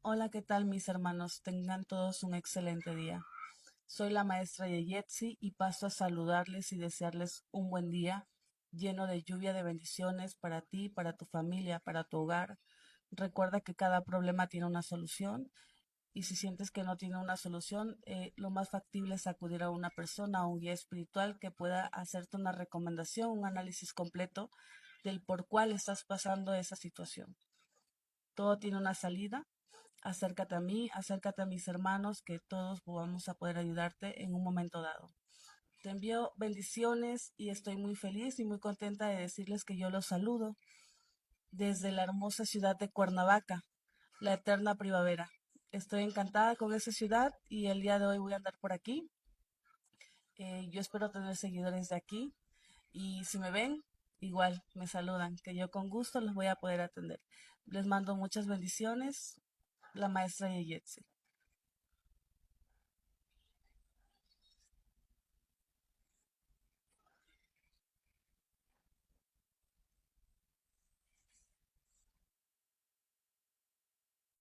Hola, ¿qué tal mis hermanos? Tengan todos un excelente día. Soy la maestra Yeyetsi y paso a saludarles y desearles un buen día lleno de lluvia de bendiciones para ti, para tu familia, para tu hogar. Recuerda que cada problema tiene una solución y si sientes que no tiene una solución, lo más factible es acudir a una persona o un guía espiritual que pueda hacerte una recomendación, un análisis completo del por cuál estás pasando esa situación. Todo tiene una salida. Acércate a mí, acércate a mis hermanos, que todos vamos a poder ayudarte en un momento dado. Te envío bendiciones y estoy muy feliz y muy contenta de decirles que yo los saludo desde la hermosa ciudad de Cuernavaca, la eterna primavera. Estoy encantada con esa ciudad y el día de hoy voy a andar por aquí. Yo espero tener seguidores de aquí y si me ven, igual me saludan, que yo con gusto los voy a poder atender. Les mando muchas bendiciones, la maestra Yeyetsi.